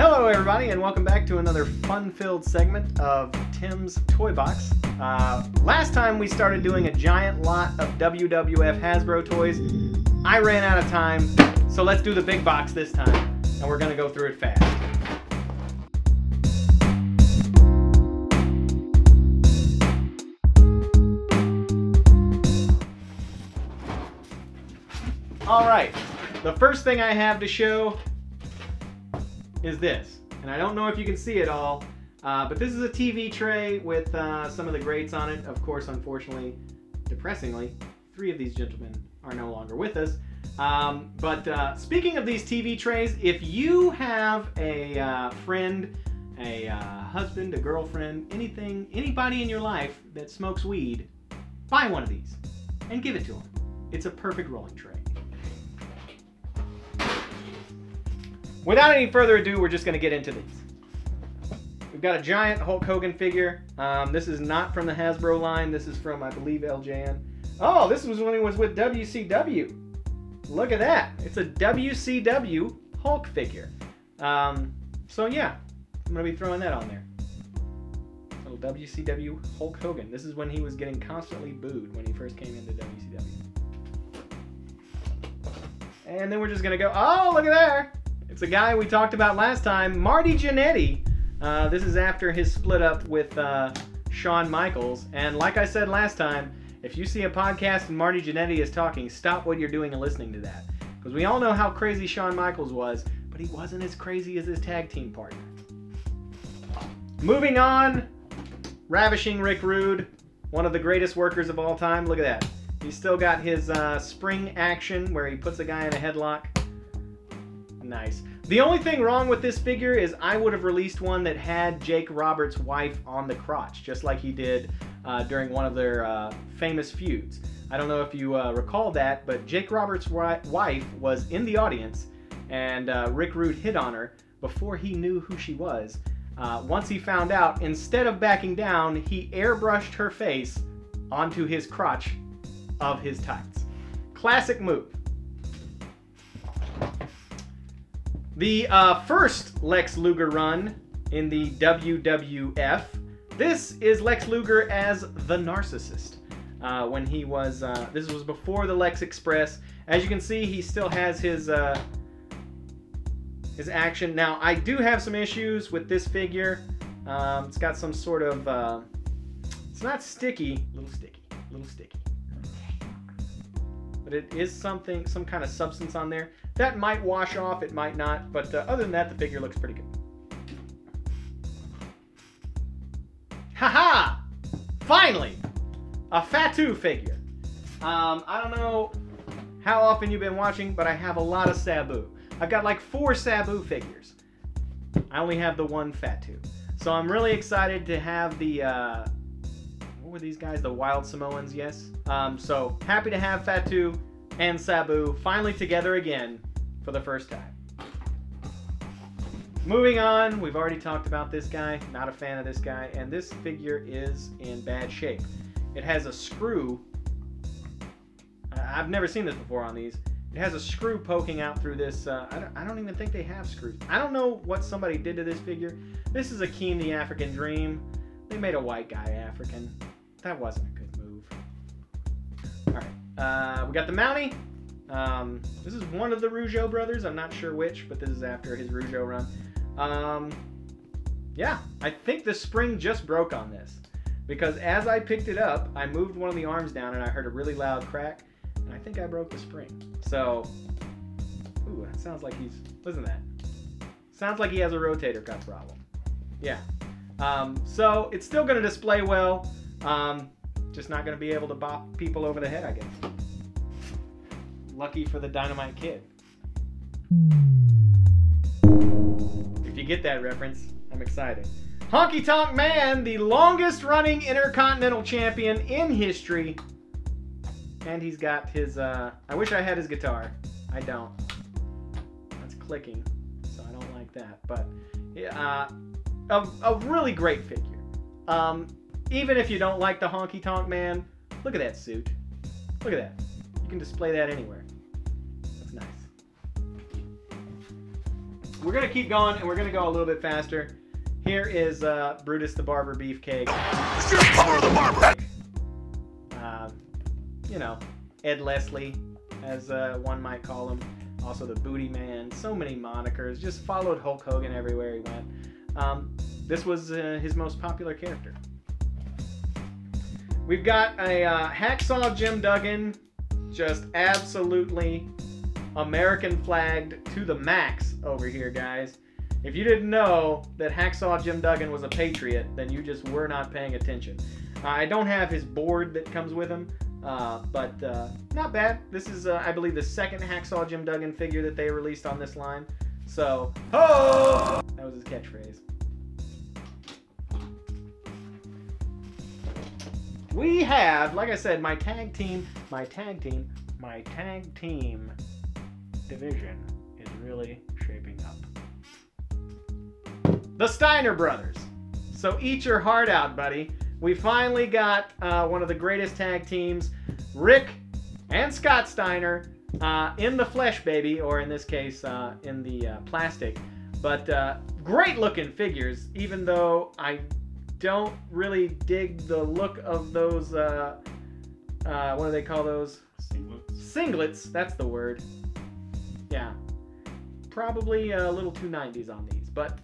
Hello everybody and welcome back to another fun-filled segment of Tim's Toy Box. Last time we started doing a giant lot of WWF Hasbro toys. I ran out of time, so let's do the big box this time, and we're going to go through it fast. Alright, the first thing I have to show is this, and I don't know if you can see it all, but this is a TV tray with some of the greats on it. Of course, unfortunately, depressingly, 3 of these gentlemen are no longer with us. But speaking of these TV trays, if you have a friend, a husband, a girlfriend, anybody in your life that smokes weed, buy one of these and give it to them. It's a perfect rolling tray. Without any further ado, we're just going to get into these. We've got a giant Hulk Hogan figure. This is not from the Hasbro line. This is from, I believe, LJN. Oh, this was when he was with WCW. Look at that. It's a WCW Hulk figure. So yeah, I'm going to be throwing that on there. Little WCW Hulk Hogan. This is when he was getting constantly booed when he first came into WCW. And then we're just going to go, oh, look at there. It's a guy we talked about last time, Marty Jannetty. This is after his split up with Shawn Michaels. And like I said last time, if you see a podcast and Marty Jannetty is talking, stop what you're doing and listening to that. Because we all know how crazy Shawn Michaels was, but he wasn't as crazy as his tag team partner. Moving on, ravishing Rick Rude, one of the greatest workers of all time. Look at that. He's still got his spring action where he puts a guy in a headlock. Nice. The only thing wrong with this figure is I would have released one that had Jake Roberts' wife on the crotch, just like he did during one of their famous feuds. I don't know if you recall that, but Jake Roberts' wife was in the audience, and Rick Rude hit on her before he knew who she was. Once he found out, instead of backing down, he airbrushed her face onto his crotch of his tights. Classic move. The first Lex Luger run in the WWF. This is Lex Luger as the Narcissist. When he was, this was before the Lex Express. As you can see, he still has his action. Now, I do have some issues with this figure. It's got some sort of, it's not sticky, a little sticky. But it is some kind of substance on there. That might wash off, it might not, but other than that, the figure looks pretty good. Haha! Finally! A Fatu figure. I don't know how often you've been watching, but I have a lot of Sabu. I've got like 4 Sabu figures. I only have the one Fatu. So I'm really excited to have the, what were these guys? The Wild Samoans, yes? So happy to have Fatu and Sabu finally together again for the first time. Moving on, we've already talked about this guy. Not a fan of this guy, and this figure is in bad shape. It has a screw. I've never seen this before on these. It has a screw poking out through this. I don't even think they have screws. I don't know what somebody did to this figure. This is Akeem the African Dream. They made a white guy African. That wasn't a good move. Alright, we got the Mountie. This is one of the Rougeau brothers. I'm not sure which, but this is after his Rougeau run. Yeah, I think the spring just broke on this. Because as I picked it up, I moved one of the arms down and I heard a really loud crack. And I think I broke the spring. So, ooh, that sounds like he's, listen to that. Sounds like he has a rotator cuff problem. Yeah. So, it's still going to display well. Just not going to be able to bop people over the head, I guess. Lucky for the Dynamite Kid. If you get that reference, I'm excited. Honky Tonk Man, the longest running Intercontinental Champion in history. And he's got his, I wish I had his guitar. I don't. That's clicking, so I don't like that. But, a really great figure. Even if you don't like the Honky Tonk Man, look at that suit. Look at that. You can display that anywhere. That's nice. we're going to keep going, and we're going to go a little bit faster. Here is Brutus the Barber Beefcake. Power the Barber! You know, Ed Leslie, as one might call him. Also the Booty Man. So many monikers. Just followed Hulk Hogan everywhere he went. This was his most popular character. We've got a Hacksaw Jim Duggan, just absolutely American flagged to the max over here, guys. If you didn't know that Hacksaw Jim Duggan was a patriot, then you just were not paying attention. I don't have his board that comes with him, but not bad. This is, I believe, the second Hacksaw Jim Duggan figure that they released on this line. So, ho! That was his catchphrase. We have, like I said, my tag team division is really shaping up. The Steiner brothers. So eat your heart out, buddy. We finally got one of the greatest tag teams, Rick and Scott Steiner, in the flesh, baby, or in this case, in the plastic. But great looking figures, even though I don't really dig the look of those, what do they call those? Singlets. Singlets, that's the word. Yeah. Probably a little too 90s on these, but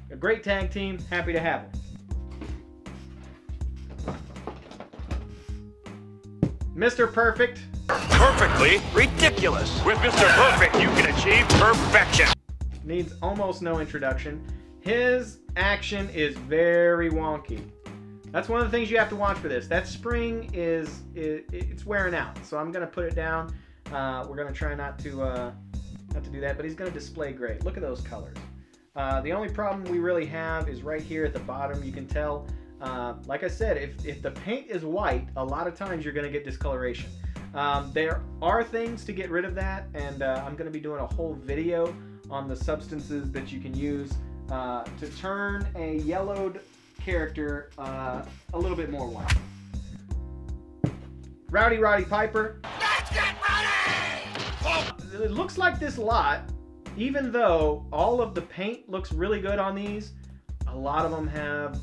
a great tag team, happy to have them. Mr. Perfect. Perfectly ridiculous. With Mr. Perfect, you can achieve perfection. Needs almost no introduction. His action is very wonky. That's one of the things you have to watch for this. That spring it's wearing out, so I'm gonna put it down. We're gonna try not to do that, but he's gonna display great. Look at those colors. The only problem we really have is right here at the bottom. You can tell, like I said, if the paint is white, a lot of times you're gonna get discoloration. There are things to get rid of that, and I'm gonna be doing a whole video on the substances that you can use to turn a yellowed character a little bit more white. Rowdy Roddy Piper. Let's get ready! It looks like this lot, even though all of the paint looks really good on these, a lot of them have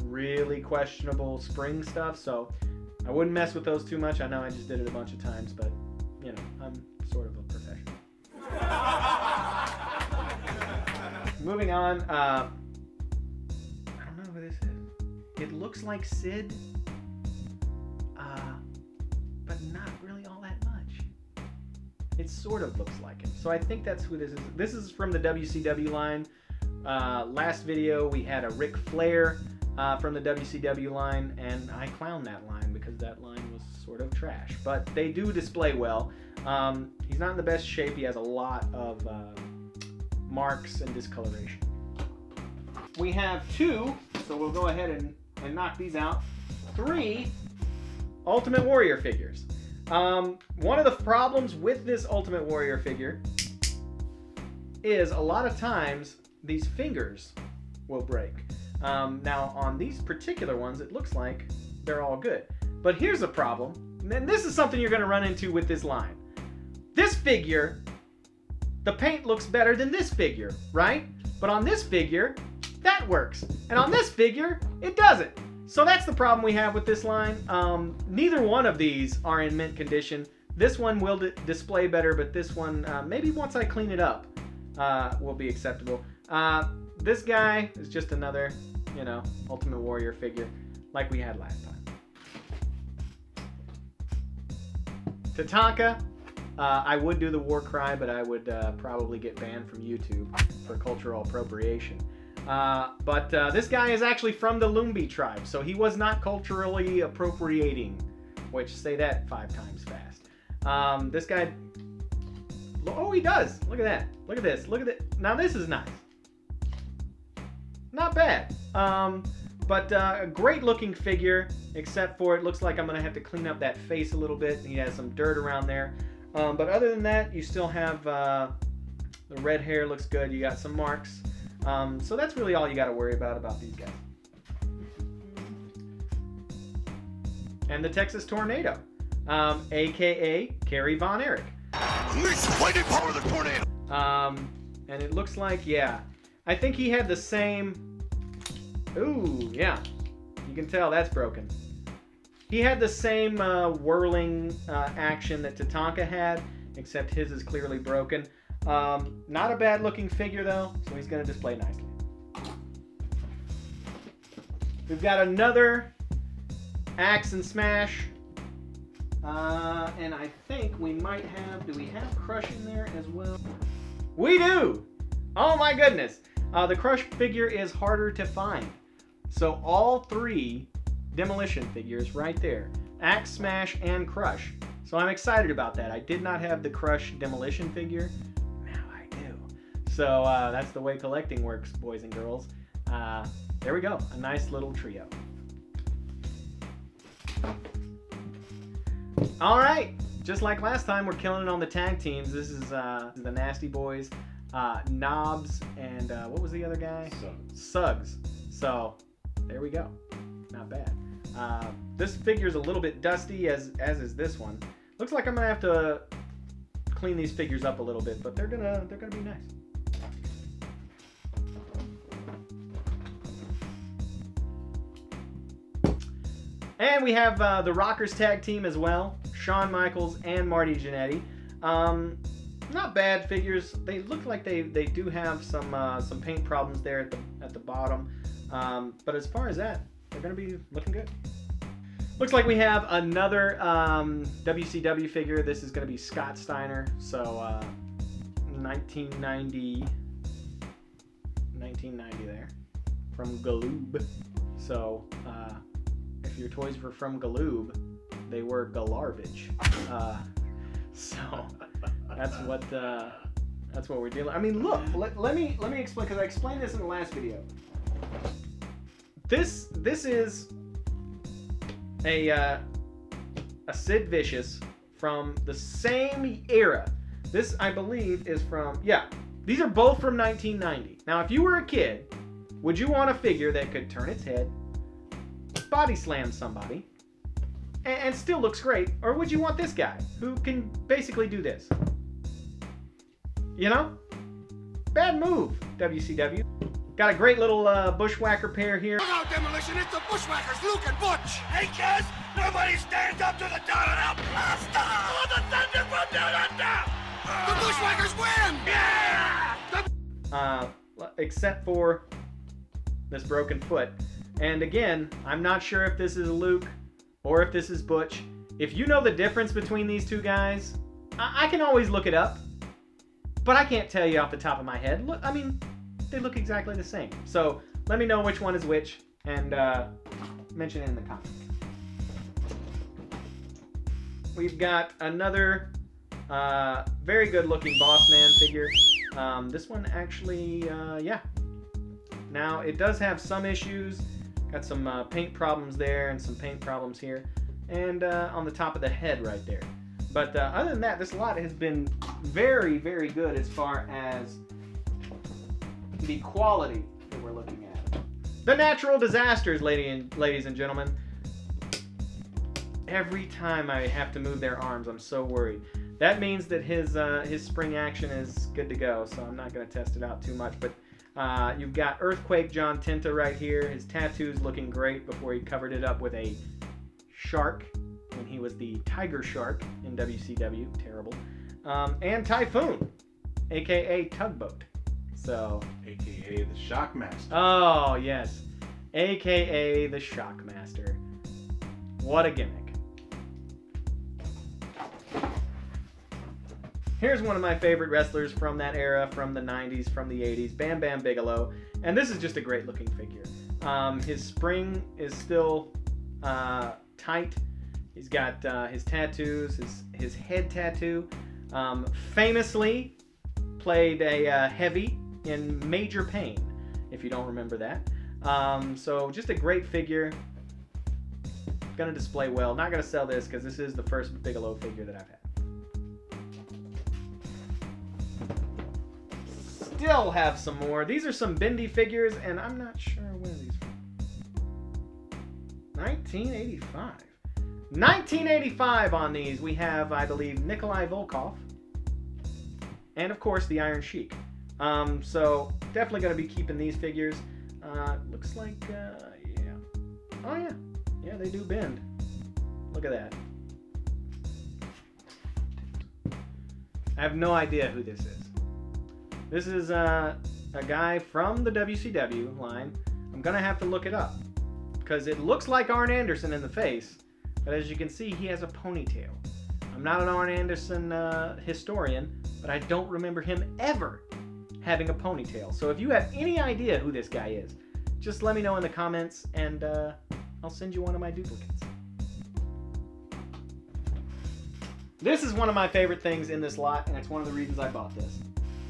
really questionable spring stuff, so I wouldn't mess with those too much. I know I just did it a bunch of times, but, you know, I'm sort of a professional. Moving on, I don't know who this is. It looks like Sid, but not really all that much. It sort of looks like him. So I think that's who this is. This is from the WCW line. Last video we had a Ric Flair from the WCW line, and I clowned that line because that line was sort of trash. But they do display well. He's not in the best shape. He has a lot of marks and discoloration. We have two, so we'll go ahead and knock these out. 3 Ultimate Warrior figures. One of the problems with this Ultimate Warrior figure is a lot of times these fingers will break. Now on these particular ones, it looks like they're all good. But here's a problem, and this is something you're going to run into with this line. This figure, the paint looks better than this figure, right? But on this figure, that works. And on this figure, it doesn't. So that's the problem we have with this line. Neither one of these are in mint condition. This one will display better, but this one, maybe once I clean it up, will be acceptable. This guy is just another, you know, Ultimate Warrior figure like we had last time. Tatanka, I would do the war cry, but I would probably get banned from YouTube for cultural appropriation. But this guy is actually from the Lumbee tribe, so he was not culturally appropriating, which say that 5 times fast. This guy, oh, he does. Look at that. Look at this. Look at it. Now this is nice. Not bad. But a great looking figure, except for it looks like I'm going to have to clean up that face a little bit. He has some dirt around there. But other than that, you still have the red hair looks good. You got some marks. So that's really all you got to worry about these guys. And the Texas Tornado, aka Kerry Von Erich. Unleash the mighty power of the tornado. And it looks like, yeah, I think he had the same... Ooh, yeah. You can tell that's broken. He had the same whirling action that Tatanka had, except his is clearly broken. Not a bad looking figure though, so he's going to display nicely. We've got another Axe and Smash. And I think we might have, do we have Crush in there as well? We do! Oh my goodness! The Crush figure is harder to find. So all three Demolition figures right there. Axe, Smash, and Crush. So I'm excited about that. I did not have the Crush Demolition figure. Now I do. So that's the way collecting works, boys and girls. There we go. A nice little trio. Alright. Just like last time, we're killing it on the tag teams. This is the Nasty Boys. Knobs and what was the other guy? Suggs. So there we go. Not bad. This figure's a little bit dusty, as is this one. Looks like I'm gonna have to clean these figures up a little bit, but they're gonna be nice. And we have the Rockers tag team as well. Shawn Michaels and Marty Jannetty. Not bad figures. They look like they do have some paint problems there at the bottom. But as far as that, they're going to be looking good. Looks like we have another WCW figure. This is going to be Scott Steiner. So 1990 there from Galoob. So if your toys were from Galoob, they were Galarvage. So that's what we're dealing. I mean, look. Let me explain, because I explained this in the last video. This is a Sid Vicious from the same era. This, I believe, is from, yeah, these are both from 1990. Now, if you were a kid, would you want a figure that could turn its head, body slam somebody, and still looks great? Or would you want this guy, who can basically do this? You know? Bad move, WCW. Got a great little bushwhacker pair here. Look out, Demolition, it's the Bushwhackers, Luke and Butch! Hey, kids, nobody stands up to the Down and Out Blaster! Oh, the thunder from down under! The Bushwhackers win! Yeah! Except for this broken foot. And again, I'm not sure if this is Luke or if this is Butch. If you know the difference between these two guys, I can always look it up. But I can't tell you off the top of my head. Look, I mean, they look exactly the same. So let me know which one is which, and mention it in the comments. We've got another very good looking Boss Man figure. This one actually, yeah. Now it does have some issues. Got some paint problems there and some paint problems here. And on the top of the head right there. But other than that, this lot has been very, very good as far as the quality that we're looking at. The natural disasters, ladies and gentlemen. Every time I have to move their arms, I'm so worried. That means that his spring action is good to go, so I'm not going to test it out too much. But you've got Earthquake John Tinta right here. His tattoo's looking great before he covered it up with a shark when he was the Tiger Shark in WCW. Terrible. And Typhoon, a.k.a. Tugboat. So, AKA the Shockmaster. Oh, yes. AKA the Shockmaster. What a gimmick. Here's one of my favorite wrestlers from that era, from the 90s, from the 80s, Bam Bam Bigelow. And this is just a great looking figure. His spring is still tight. He's got his tattoos, his head tattoo. Famously played a heavy in Major Pain, if you don't remember that. So just a great figure. Gonna display well. Not gonna sell this because this is the first Bigelow figure that I've had. Still have some more. These are some Bendy figures, and I'm not sure when these from. 1985. 1985 on these. We have, I believe, Nikolai Volkov. And, of course, the Iron Sheik. So definitely going to be keeping these figures. Looks like, yeah. Oh yeah, yeah, they do bend. Look at that. I have no idea who this is. This is a guy from the WCW line. I'm gonna have to look it up because it looks like Arn Anderson in the face, but as you can see, he has a ponytail. I'm not an Arn Anderson historian, but I don't remember him ever having a ponytail. So if you have any idea who this guy is, just let me know in the comments, and I'll send you one of my duplicates. This is one of my favorite things in this lot, and it's one of the reasons I bought this.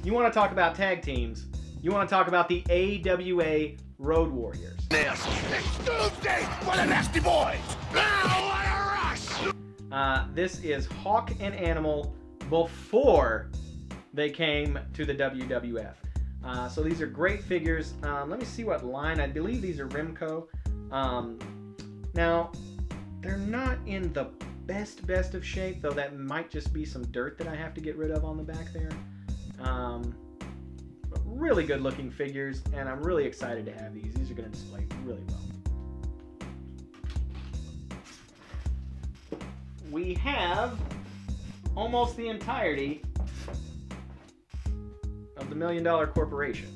You want to talk about tag teams, you want to talk about the AWA Road Warriors. Next Tuesday for the Nasty Boys. Now what a rush! This is Hawk and Animal before they came to the WWF. So these are great figures. Let me see what line. I believe these are Rimco. Now, they're not in the best of shape, though that might just be some dirt that I have to get rid of on the back there. But really good looking figures, and I'm really excited to have these. These are going to display really well. We have almost the entirety of the $1 Million Corporation.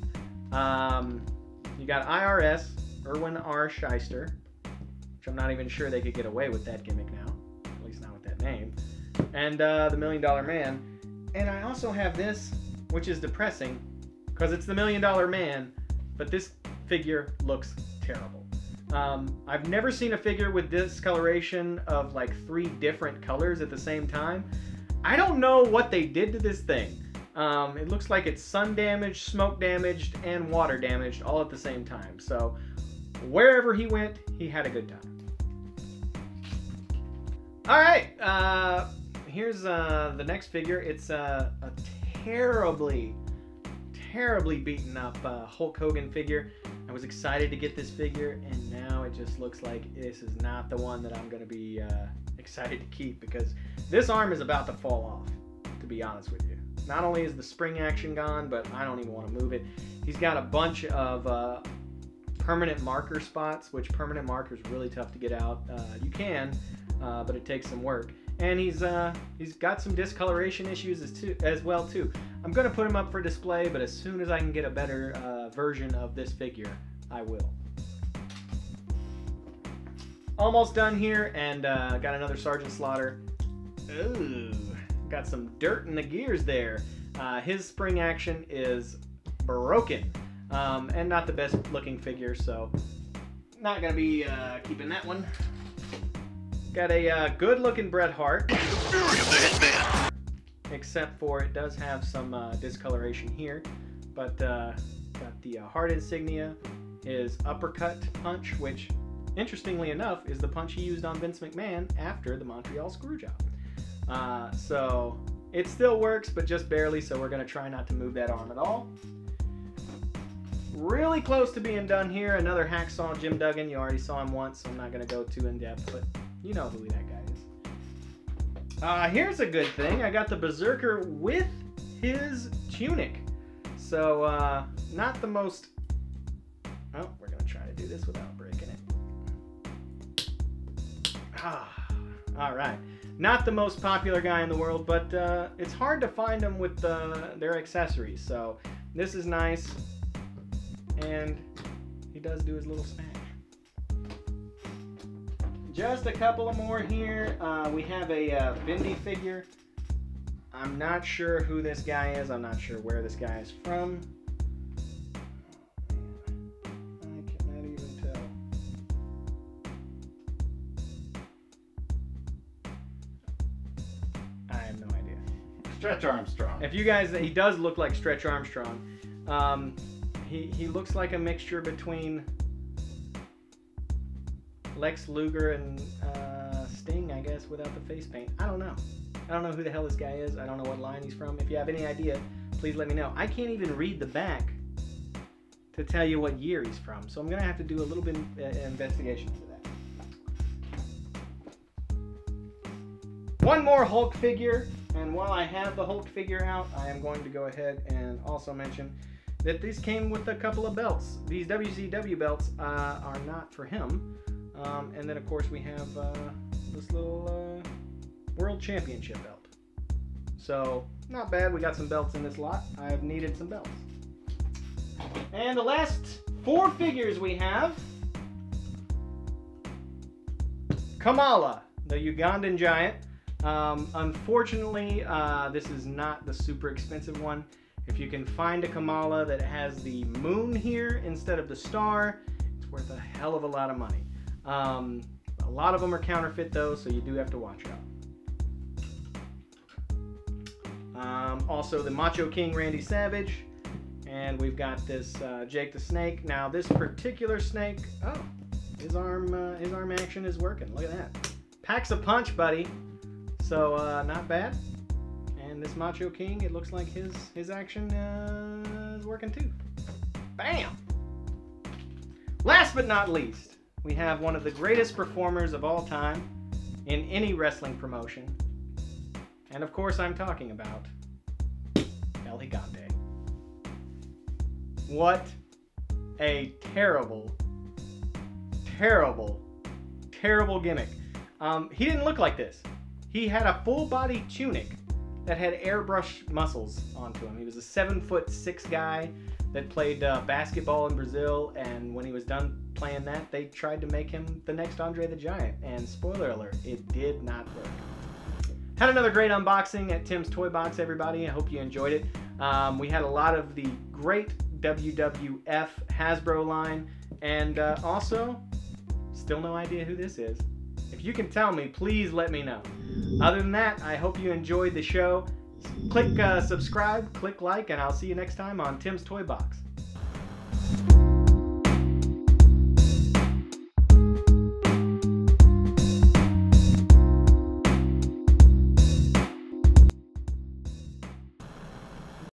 You got IRS, Irwin R. Shyster, which I'm not even sure they could get away with that gimmick now, at least not with that name, and the $1 Million Man. And I also have this, which is depressing, because it's the $1 Million Man, but this figure looks terrible. I've never seen a figure with discoloration of like 3 different colors at the same time. I don't know what they did to this thing. It looks like it's sun damaged, smoke damaged, and water damaged all at the same time. So wherever he went, he had a good time. All right, here's the next figure. It's a terribly beaten up Hulk Hogan figure. I was excited to get this figure, and now it just looks like this is not the one that I'm going to be excited to keep, because this arm is about to fall off, to be honest with you. Not only is the spring action gone, but I don't even want to move it. He's got a bunch of permanent marker spots, which permanent marker is really tough to get out. You can, but it takes some work. And he's got some discoloration issues as well too. I'm going to put him up for display, but as soon as I can get a better version of this figure, I will. Almost done here, and got another Sergeant Slaughter. Ooh, got some dirt in the gears there. His spring action is broken, and not the best looking figure, so not going to be keeping that one. Got a good looking Bret Hart. The fury of the Hitman. Except for it does have some discoloration here. But got the Hart insignia, his uppercut punch, which interestingly enough is the punch he used on Vince McMahon after the Montreal Screwjob. So it still works, but just barely, so we're going to try not to move that arm at all. Really close to being done here. Another Hacksaw Jim Duggan. You already saw him once, so I'm not going to go too in depth, but you know who that guy is. Here's a good thing. I got the Berserker with his tunic. So, not the most... Oh, we're going to try to do this without breaking it. Alright. Not the most popular guy in the world, but it's hard to find them with their accessories. So, this is nice. And he does do his little smash. Just a couple of more here. We have a Bindi figure. I'm not sure who this guy is. I'm not sure where this guy is from. I cannot even tell. I have no idea. Stretch Armstrong. If you guys, he does look like Stretch Armstrong. He looks like a mixture between Lex Luger and Sting, I guess, without the face paint. I don't know. I don't know who the hell this guy is. I don't know what line he's from. If you have any idea, please let me know. I can't even read the back to tell you what year he's from, so I'm going to have to do a little bit of investigation into that. One more Hulk figure. And while I have the Hulk figure out, I am going to go ahead and also mention that these came with a couple of belts. These WCW belts are not for him. And then, of course, we have this little World Championship belt. So, not bad. We got some belts in this lot. I've needed some belts. And the last 4 figures we have. Kamala, the Ugandan giant. Unfortunately, this is not the super expensive one. If you can find a Kamala that has the moon here instead of the star, it's worth a hell of a lot of money. A lot of them are counterfeit though, so you do have to watch out. Also the Macho King Randy Savage, and we've got this Jake the Snake. Now this particular snake, oh, his arm action is working. Look at that. Packs a punch, buddy. So not bad. And this Macho King, it looks like his action is working too. Bam! Last but not least, we have one of the greatest performers of all time in any wrestling promotion. And of course I'm talking about El Gigante. What a terrible, terrible, terrible gimmick. He didn't look like this. He had a full body tunic that had airbrush muscles onto him. He was a 7'6" guy that played basketball in Brazil, and when he was done playing that, they tried to make him the next Andre the Giant, and spoiler alert, it did not work. Had another great unboxing at Tim's Toy Box, everybody. I hope you enjoyed it. We had a lot of the great WWF Hasbro line, and also, still no idea who this is. If you can tell me, please let me know. Other than that, I hope you enjoyed the show. Click subscribe, click like, and I'll see you next time on Tim's Toy Box.